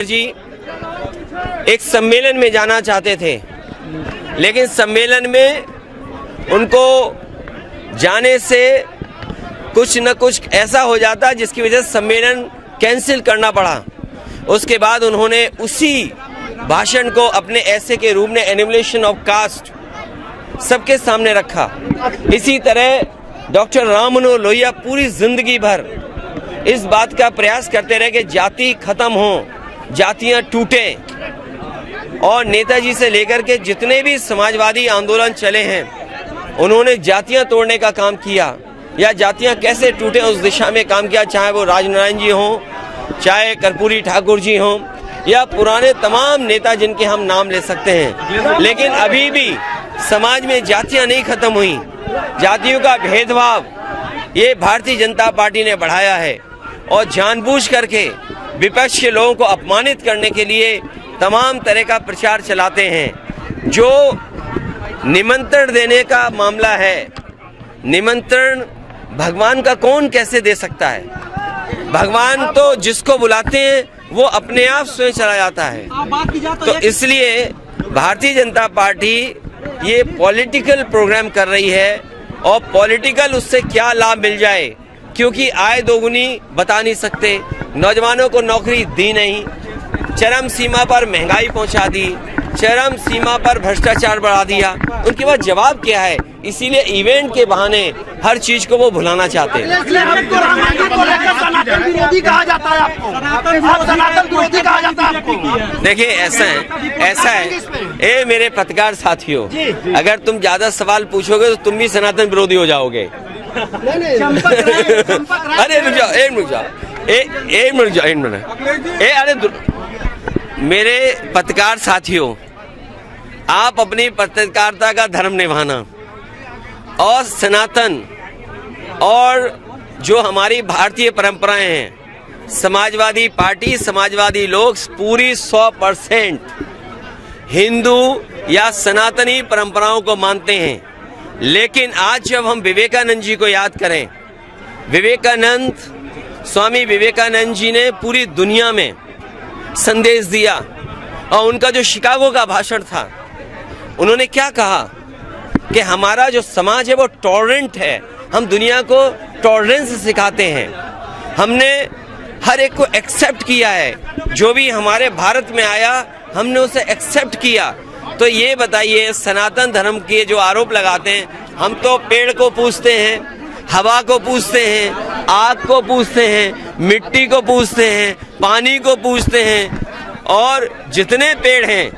जी एक सम्मेलन में जाना चाहते थे, लेकिन सम्मेलन में उनको जाने से कुछ न कुछ ऐसा हो जाता जिसकी वजह से सम्मेलन कैंसिल करना पड़ा। उसके बाद उन्होंने उसी भाषण को अपने ऐसे के रूप में एनिमेशन ऑफ कास्ट सबके सामने रखा। इसी तरह डॉक्टर राम मनोहर लोहिया पूरी जिंदगी भर इस बात का प्रयास करते रहे कि जाति खत्म हो, जातियां टूटे, और नेताजी से लेकर के जितने भी समाजवादी आंदोलन चले हैं उन्होंने जातियां तोड़ने का काम किया या जातियां कैसे टूटे उस दिशा में काम किया, चाहे वो राजनारायण जी हों, चाहे कर्पूरी ठाकुर जी हों या पुराने तमाम नेता जिनके हम नाम ले सकते हैं। लेकिन अभी भी समाज में जातियां नहीं खत्म हुई। जातियों का भेदभाव ये भारतीय जनता पार्टी ने बढ़ाया है और जानबूझ करके विपक्ष के लोगों को अपमानित करने के लिए तमाम तरह का प्रचार चलाते हैं। जो निमंत्रण देने का मामला है, निमंत्रण भगवान का कौन कैसे दे सकता है? भगवान तो जिसको बुलाते हैं वो अपने आप स्वयं चला जाता है। तो इसलिए भारतीय जनता पार्टी ये पॉलिटिकल प्रोग्राम कर रही है और पॉलिटिकल उससे क्या लाभ मिल जाए, क्योंकि आय दोगुनी बता नहीं सकते, नौजवानों को नौकरी दी नहीं, चरम सीमा पर महंगाई पहुंचा दी, चरम सीमा पर भ्रष्टाचार बढ़ा दिया। उनके पास जवाब क्या है? इसीलिए इवेंट के बहाने हर चीज को वो भुलाना चाहते हैं। देखिए ऐसा है ए मेरे पत्रकार साथियों, अगर तुम ज्यादा सवाल पूछोगे तो तुम भी सनातन विरोधी हो जाओगे। अरे रुक जाओ, एक मिनट। अरे मेरे पत्रकार साथियों, आप अपनी पत्रकारिता का धर्म निभाना और सनातन और जो हमारी भारतीय परंपराएं हैं, समाजवादी पार्टी, समाजवादी लोग पूरी 100% हिंदू या सनातनी परंपराओं को मानते हैं। लेकिन आज जब हम विवेकानंद जी को याद करें, स्वामी विवेकानंद जी ने पूरी दुनिया में संदेश दिया और उनका जो शिकागो का भाषण था, उन्होंने क्या कहा कि हमारा जो समाज है वो टॉलरेंट है, हम दुनिया को टॉलरेंस सिखाते हैं, हमने हर एक को एक्सेप्ट किया है, जो भी हमारे भारत में आया हमने उसे एक्सेप्ट किया। तो ये बताइए, सनातन धर्म के जो आरोप लगाते हैं, हम तो पेड़ को पूजते हैं, हवा को पूजते हैं, आग को पूजते हैं, मिट्टी को पूजते हैं, पानी को पूजते हैं और जितने पेड़ हैं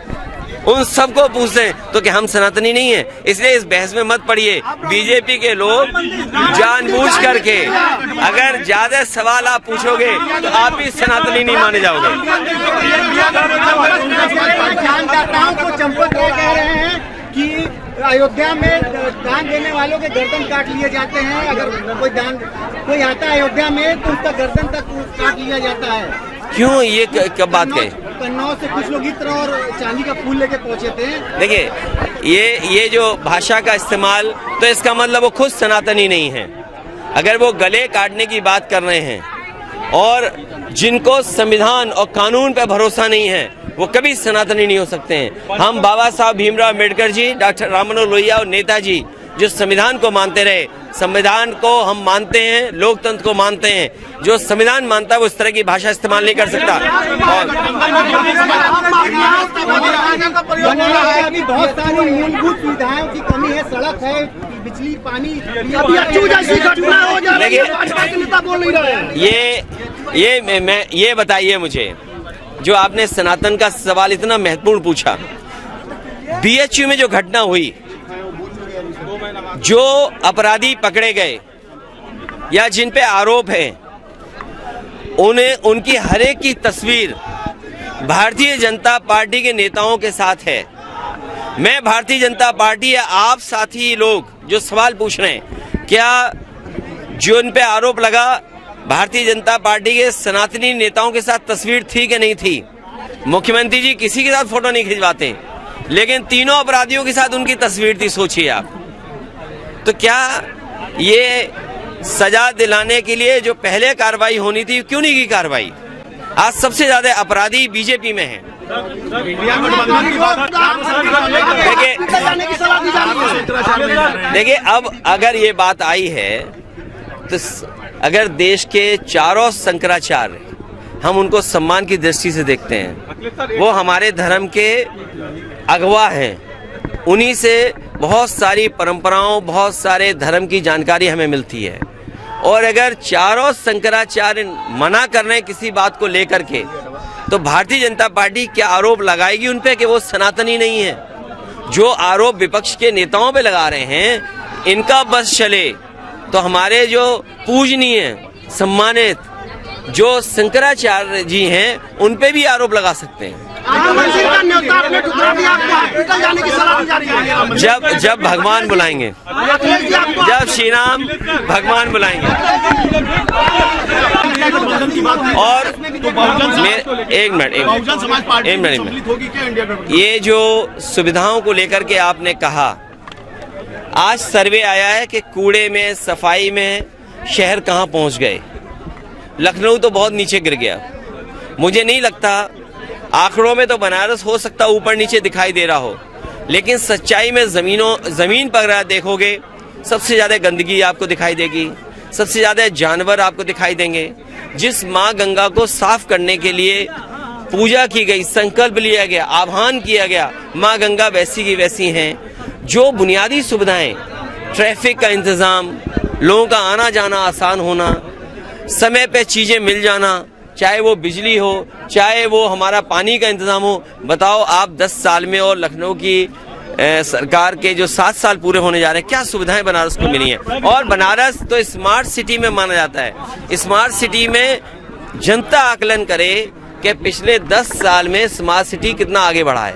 उन सबको पूछते हैं, तो क्या हम सनातनी नहीं है? इसलिए इस बहस में मत पड़िए। बीजेपी के लोग जानबूझ करके अगर ज्यादा सवाल आप पूछोगे तो आप भी सनातनी नहीं माने जाओगे। कि अयोध्या में दान देने वालों के गर्दन काट लिए जाते हैं, अगर कोई आता है अयोध्या में तो उसका गर्दन तक काट लिया जाता है। क्यों? ये कब बात कहे? कन्नौज से कुछ लोग इत्र और चांदी का फूल लेके पहुंचे थे। देखिए ये जो भाषा का इस्तेमाल, तो इसका मतलब वो खुद सनातनी नहीं है। अगर वो गले काटने की बात कर रहे हैं और जिनको संविधान और कानून पे भरोसा नहीं है वो कभी सनातनी नहीं हो सकते हैं। हम बाबा साहब भीमराव अम्बेडकर जी, डॉक्टर राम मनोहर लोहिया और नेताजी जो संविधान को मानते रहे, संविधान को हम मानते हैं, लोकतंत्र को मानते हैं। जो संविधान मानता है वो इस तरह की भाषा इस्तेमाल नहीं कर सकता। बहुत सारी मूलभूत सुविधाओं की कमी है, सड़क है, बिजली, पानी। ये बताइए मुझे, जो आपने सनातन का सवाल इतना महत्वपूर्ण पूछा, बीएचयू में जो घटना हुई, जो अपराधी पकड़े गए या जिन पे आरोप है, उनकी हर एक की तस्वीर भारतीय जनता पार्टी के नेताओं के साथ है। मैं भारतीय जनता पार्टी या आप साथी लोग जो सवाल पूछ रहे हैं, क्या जो इन पे आरोप लगा भारतीय जनता पार्टी के सनातनी नेताओं के साथ तस्वीर थी कि नहीं थी? मुख्यमंत्री जी किसी के साथ फोटो नहीं खिंचवाते, लेकिन तीनों अपराधियों के साथ उनकी तस्वीर थी। सोचिए आप, तो क्या ये सजा दिलाने के लिए जो पहले कार्रवाई होनी थी क्यों नहीं की कार्रवाई? आज सबसे ज्यादा अपराधी बीजेपी में हैं। देखिए अब अगर ये बात आई है तो अगर देश के चारों शंकराचार्य हम उनको सम्मान की दृष्टि से देखते हैं, वो हमारे धर्म के अगवा हैं, उन्हीं से बहुत सारी परंपराओं, बहुत सारे धर्म की जानकारी हमें मिलती है। और अगर चारों शंकराचार्य मना कर रहे हैं किसी बात को लेकर के, तो भारतीय जनता पार्टी क्या आरोप लगाएगी उन पे कि वो सनातनी नहीं है? जो आरोप विपक्ष के नेताओं पे लगा रहे हैं, इनका बस चले तो हमारे जो पूजनीय सम्मानित जो शंकराचार्य जी हैं उन पे भी आरोप लगा सकते हैं। जब भगवान बुलाएंगे, जब श्री राम भगवान बुलाएंगे। और एक मिनट, ये जो सुविधाओं को लेकर के आपने कहा, आज सर्वे आया है कि कूड़े में, सफाई में शहर कहाँ पहुंच गए। लखनऊ तो बहुत नीचे गिर गया। मुझे नहीं लगता, आंकड़ों में तो बनारस हो सकता ऊपर नीचे दिखाई दे रहा हो, लेकिन सच्चाई में जमीन पर देखोगे सबसे ज्यादा गंदगी आपको दिखाई देगी, सबसे ज्यादा जानवर आपको दिखाई देंगे। जिस माँ गंगा को साफ करने के लिए पूजा की गई, संकल्प लिया गया, आह्वान किया गया, माँ गंगा वैसी की वैसी हैं। जो बुनियादी सुविधाएं, ट्रैफिक का इंतजाम, लोगों का आना जाना आसान होना, समय पे चीजें मिल जाना, चाहे वो बिजली हो, चाहे वो हमारा पानी का इंतजाम हो। बताओ आप 10 साल में और लखनऊ की सरकार के जो 7 साल पूरे होने जा रहे हैं, क्या सुविधाएं बनारस को मिली हैं? और बनारस तो स्मार्ट सिटी में माना जाता है। स्मार्ट सिटी में जनता आकलन करे कि पिछले 10 साल में स्मार्ट सिटी कितना आगे बढ़ा है।